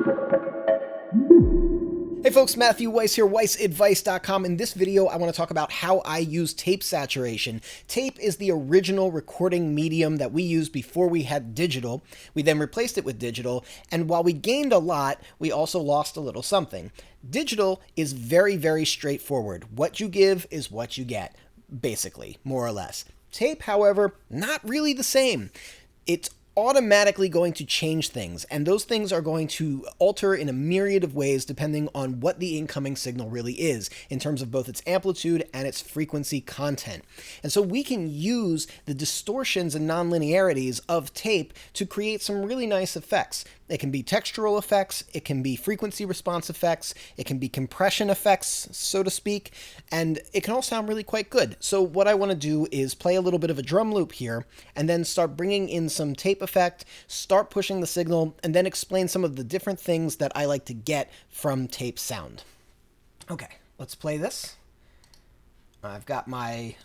Hey folks, Matthew Weiss here, WeissAdvice.com. In this video, I want to talk about how I use tape saturation. Tape is the original recording medium that we used before we had digital. We then replaced it with digital, and while we gained a lot, we also lost a little something. Digital is very, very straightforward. What you give is what you get, basically, more or less. Tape, however, not really the same. It's automatically going to change things, and those things are going to alter in a myriad of ways depending on what the incoming signal really is in terms of both its amplitude and its frequency content. And so we can use the distortions and nonlinearities of tape to create some really nice effects. It can be textural effects, it can be frequency response effects, it can be compression effects, so to speak, and it can all sound really quite good. So what I want to do is play a little bit of a drum loop here, and then start bringing in some tape effect, start pushing the signal, and then explain some of the different things that I like to get from tape sound. Okay, let's play this. I've got my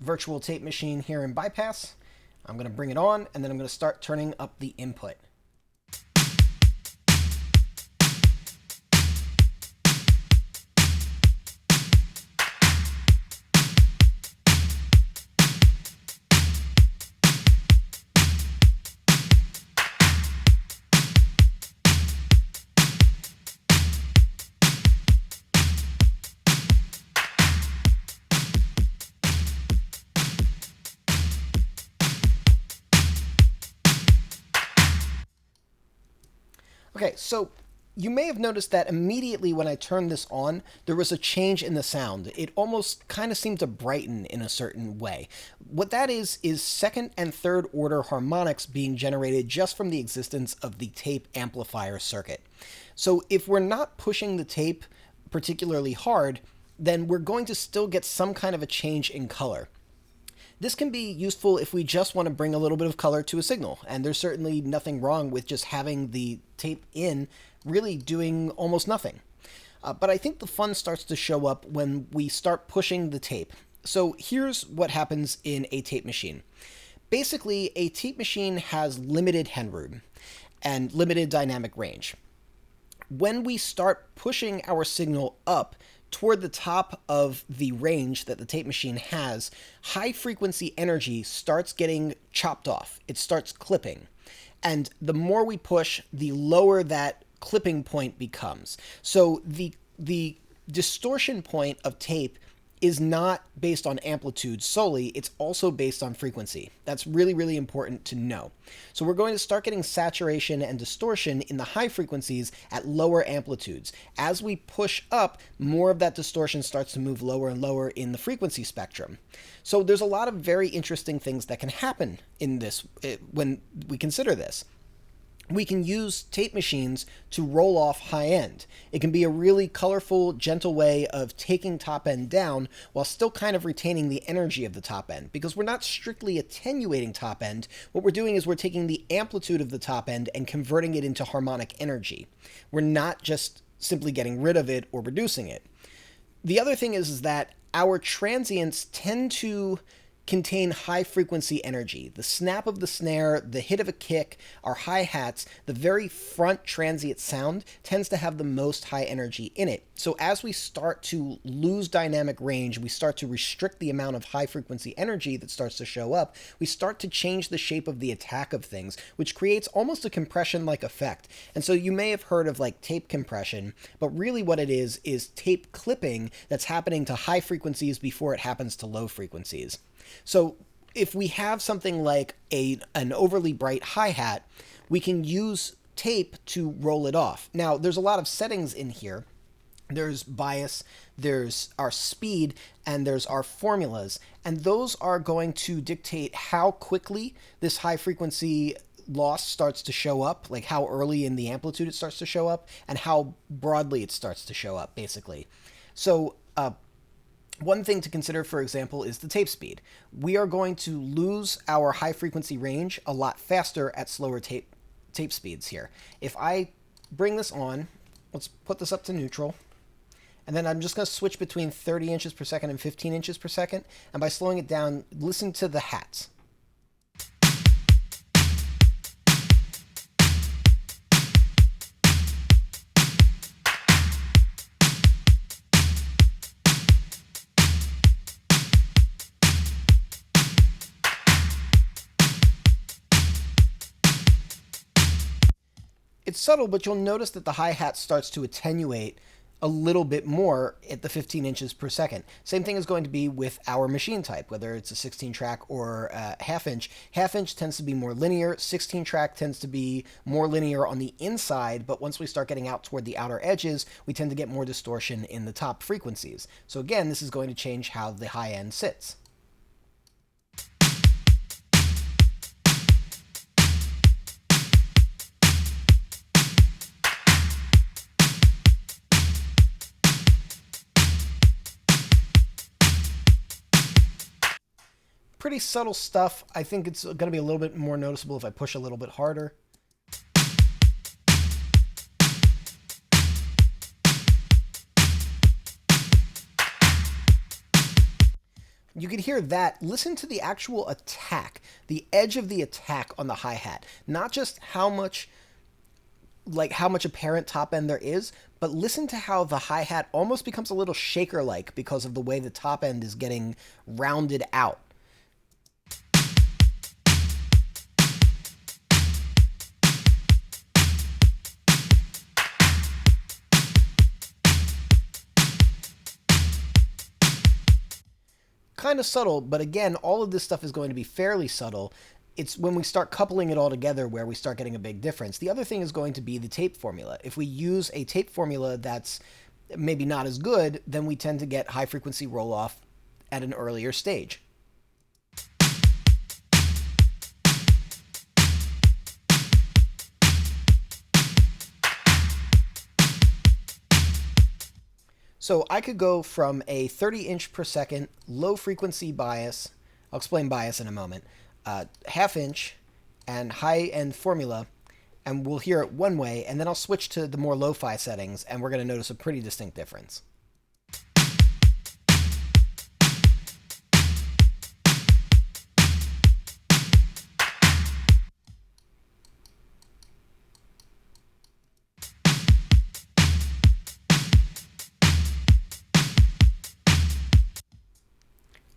virtual tape machine here in bypass. I'm going to bring it on, and then I'm going to start turning up the input. Okay, so you may have noticed that immediately when I turned this on, there was a change in the sound. It almost kind of seemed to brighten in a certain way. What that is second and third order harmonics being generated just from the existence of the tape amplifier circuit. So if we're not pushing the tape particularly hard, then we're going to still get some kind of a change in color. This can be useful if we just want to bring a little bit of color to a signal, and there's certainly nothing wrong with just having the tape in really doing almost nothing. But I think the fun starts to show up when we start pushing the tape. So here's what happens in a tape machine. Basically, a tape machine has limited headroom and limited dynamic range. When we start pushing our signal up toward the top of the range that the tape machine has, high frequency energy starts getting chopped off. It starts clipping. And the more we push, the lower that clipping point becomes. So the distortion point of tape is not based on amplitude solely, it's also based on frequency. That's really, really important to know. So we're going to start getting saturation and distortion in the high frequencies at lower amplitudes. As we push up, more of that distortion starts to move lower and lower in the frequency spectrum. So there's a lot of very interesting things that can happen in this when we consider this. We can use tape machines to roll off high end. It can be a really colorful, gentle way of taking top end down while still kind of retaining the energy of the top end, because we're not strictly attenuating top end. What we're doing is we're taking the amplitude of the top end and converting it into harmonic energy. We're not just simply getting rid of it or reducing it. The other thing is that our transients tend to contain high frequency energy. The snap of the snare, the hit of a kick, our hi-hats, the very front transient sound tends to have the most high energy in it. So as we start to lose dynamic range, we start to restrict the amount of high frequency energy that starts to show up, we start to change the shape of the attack of things, which creates almost a compression-like effect. And so you may have heard of like tape compression, but really what it is tape clipping that's happening to high frequencies before it happens to low frequencies. So if we have something like an overly bright hi-hat, we can use tape to roll it off. Now, there's a lot of settings in here. There's bias, there's our speed, and there's our formulas. And those are going to dictate how quickly this high frequency loss starts to show up, like how early in the amplitude it starts to show up, and how broadly it starts to show up, basically. So one thing to consider, for example, is the tape speed. We are going to lose our high frequency range a lot faster at slower tape speeds here. If I bring this on, let's put this up to neutral, and then I'm just going to switch between 30 inches per second and 15 inches per second, and by slowing it down, listen to the hats. it's subtle, but you'll notice that the hi-hat starts to attenuate a little bit more at the 15 inches per second. Same thing is going to be with our machine type, whether it's a 16 track or a half inch. Half inch tends to be more linear, 16 track tends to be more linear on the inside, but once we start getting out toward the outer edges, we tend to get more distortion in the top frequencies. So again, this is going to change how the high end sits. Pretty subtle stuff. I think it's going to be a little bit more noticeable if I push a little bit harder. You could hear that. Listen to the actual attack, the edge of the attack on the hi-hat. Not just how much apparent top end there is, but listen to how the hi-hat almost becomes a little shaker-like because of the way the top end is getting rounded out. Kind of subtle, but again, all of this stuff is going to be fairly subtle. It's when we start coupling it all together where we start getting a big difference. The other thing is going to be the tape formula. If we use a tape formula that's maybe not as good, then we tend to get high frequency roll off at an earlier stage. So I could go from a 30 inch per second low frequency bias, I'll explain bias in a moment, half inch and high end formula, and we'll hear it one way, and then I'll switch to the more lo-fi settings, and we're going to notice a pretty distinct difference.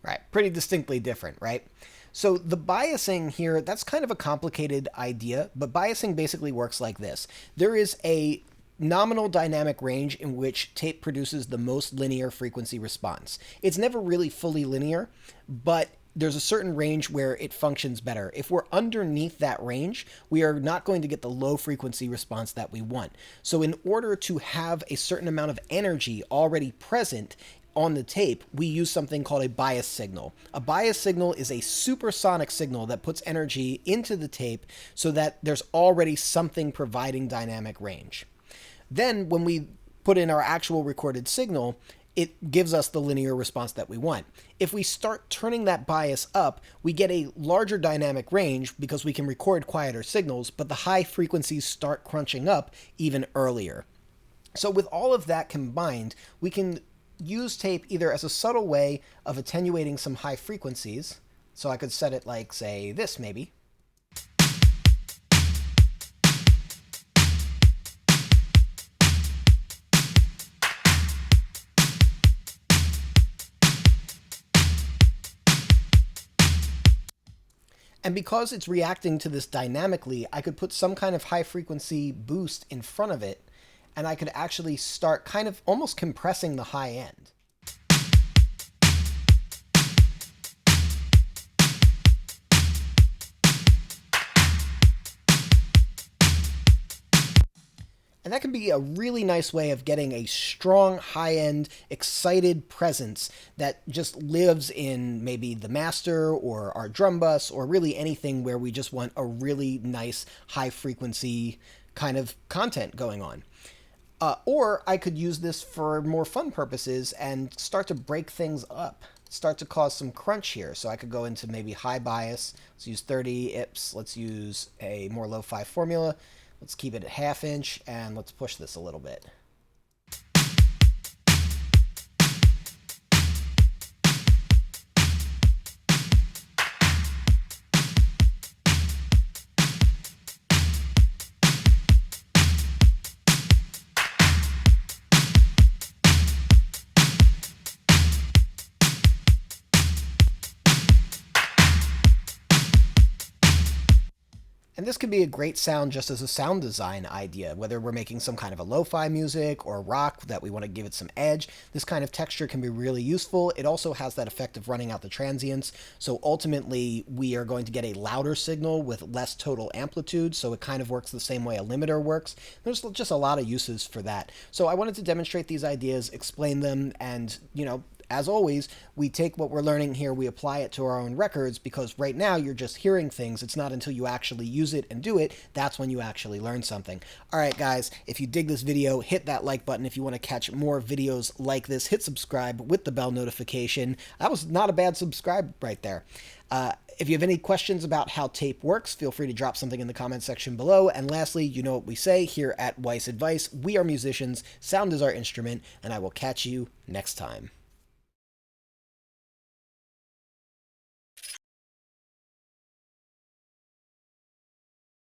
Right, pretty distinctly different, right? So the biasing here, that's kind of a complicated idea, but biasing basically works like this. There is a nominal dynamic range in which tape produces the most linear frequency response. It's never really fully linear, but there's a certain range where it functions better. If we're underneath that range, we are not going to get the low frequency response that we want. So in order to have a certain amount of energy already present on the tape, we use something called a bias signal. A bias signal is a supersonic signal that puts energy into the tape so that there's already something providing dynamic range. Then when we put in our actual recorded signal, it gives us the linear response that we want. If we start turning that bias up, we get a larger dynamic range because we can record quieter signals, but the high frequencies start crunching up even earlier. So with all of that combined, we can use tape either as a subtle way of attenuating some high frequencies. So I could set it like, say, this maybe. And because it's reacting to this dynamically, I could put some kind of high frequency boost in front of it, and I could actually start kind of almost compressing the high end. And that can be a really nice way of getting a strong, high-end, excited presence that just lives in maybe the master or our drum bus or really anything where we just want a really nice, high-frequency kind of content going on. Or I could use this for more fun purposes and start to break things up, start to cause some crunch here. So I could go into maybe high bias. Let's use 30 IPS. Let's use a more lo-fi formula. Let's keep it at half inch, and let's push this a little bit. And this could be a great sound just as a sound design idea, whether we're making some kind of a lo-fi music or rock that we want to give it some edge. This kind of texture can be really useful. It also has that effect of running out the transients. So ultimately, we are going to get a louder signal with less total amplitude. So it kind of works the same way a limiter works. There's just a lot of uses for that. So I wanted to demonstrate these ideas, explain them, and, as always, we take what we're learning here, we apply it to our own records, because right now you're just hearing things. It's not until you actually use it and do it, that's when you actually learn something. All right, guys, if you dig this video, hit that like button. If you want to catch more videos like this, hit subscribe with the bell notification. That was not a bad subscribe right there. If you have any questions about how tape works, feel free to drop something in the comment section below. And lastly, you know what we say here at Weiss Advice. We are musicians, sound is our instrument, and I will catch you next time.